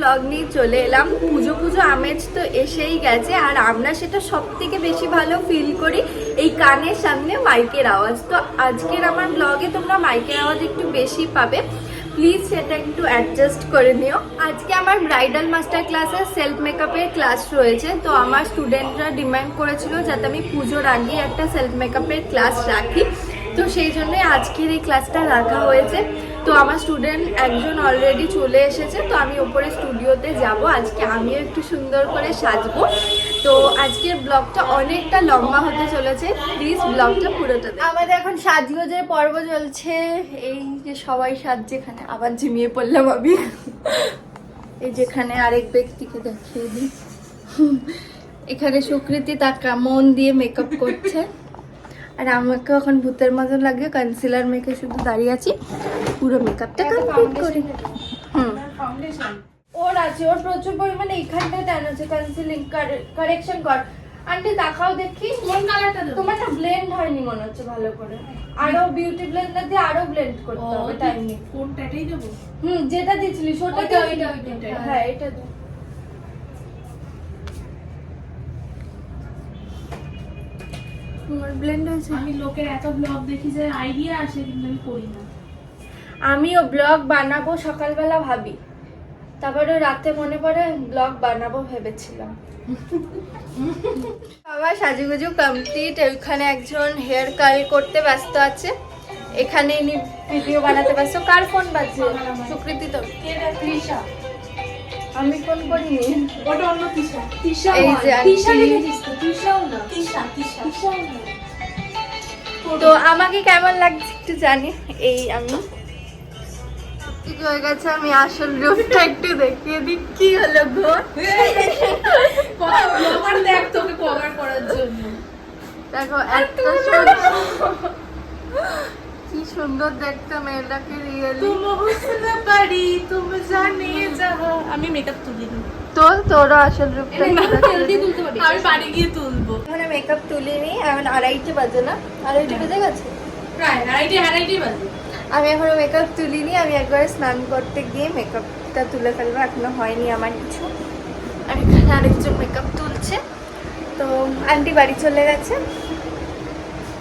Blog নিয়ে চলে এলাম। পুজো পুজো আমেজ তো এসেই গেছে, আর আমরা সেটা সব থেকে বেশি ভালো ফিল করি এই কানের সামনে মাইকের আওয়াজ। তো আজকের আমার ব্লগে তোমরা মাইকের আওয়াজ একটু বেশি পাবে, প্লিজ সেটা একটু অ্যাডজাস্ট করে নিও। আজকে আমার ব্রাইডাল মাস্টার ক্লাসে সেলফ মেকআপের ক্লাস রয়েছে। তো আমার স্টুডেন্টরা ডিমান্ড করেছিল যাতে আমি পুজোর আগে একটা সেলফ মেকআপের ক্লাস রাখি, তো সেই জন্যই আজকের এই ক্লাসটা রাখা হয়েছে। তো আমার স্টুডেন্ট একজন অলরেডি চলে এসেছে, তো আমি ওপরে স্টুডিওতে যাব। আজকে আমিও একটু সুন্দর করে সাজবো। তো আজকের ব্লগটা অনেকটা লম্বা হতে চলেছে, প্লিজ ব্লগটা পুরোটা দেখো। আমাদের এখন সাজগোজের পর্ব চলছে। এই যে সবাই সাজছে, এখানে আবার ঝিমিয়ে পড়লাম আমি। এই যেখানে আরেক ব্যক্তিকে দেখিয়ে দিই, এখানে সুকৃতি তাকা মন দিয়ে মেকআপ করছে, আর আমাকে এখন ভূতের মতন লাগে, কনসিলার মেখে শুধু দাঁড়িয়ে আছি। পুরো মেকআপটা কমপ্লিট করি। ওর আছে, ওর প্রচুর পরিমাণে এইখানটায় টান আছে, কনসিলিং কারেকশন কর। আন্টি দেখাও দেখি কোন কালারটা দেব। তোমার না ব্লেন্ড হয়নি মনে হচ্ছে ভালো করে, আরো বিউটি ব্লেন্ডার দিয়ে আরো ব্লেন্ড করতে হবে। টাইম নেই। কোনটাই দেব? যেটা দিছিলি সেটা। হ্যাঁ এটা দাও। আমি লোকের এত ব্লগ দেখি যে আইডিয়া আসে, কিন্তু আমি করি না। আমিও ব্লগ বানাবো সকালবেলা ভাবি, তারপরে রাতে মনে পড়ে ব্লগ বানাবো ভেবেছিলাম। বাবা সাজুগুজু কমপ্লিট। ওইখানে একজন হেয়ার কার্ল করতে ব্যস্ত আছে, এখানে ইনি ভিডিও বানাতে ব্যস্ত। কার ফোন বাজছে? সুকৃতি তো। আমি ফোন করিনি, ওটা অন্য তিশা। তিশা এই যে তিশা আন্টি। লিখেছিস তো? তিশাও না, তিশা তিশা তিশাও না। তো আমাকে কেমন লাগছে একটু জানি। এই আমি ঠিক হয়ে গেছে, আমি আসল রূপটা একটু দেখিয়ে দিই। কি হলো গো? কত ব্লগার দেখ তোকে কভার করার জন্য। দেখো এত কি সুন্দর দেখতে মেয়েটাকে, রিয়েলি। তুম হুসন পারি তুম জানে যাহা। আমি মেকআপ তুলিনি। তোরও আসল রূপটা আমি বাড়ি গিয়ে তুলবো। এখানে মেকআপ তুলিনি, এখন 2:30 বাজে না? 2:30 বেজে গেছে প্রায় আড়াইটে বাজে। আমি এখনো মেকআপ তুলিনি। আমি একবার স্নান করতে গিয়ে মেকআপটা তুলে ফেলবো, এখনো হয়নি আমার কিছু। আর এখানে আরেকজন মেকআপ তুলছে। তো আন্টি বাড়ি চলে গেছে,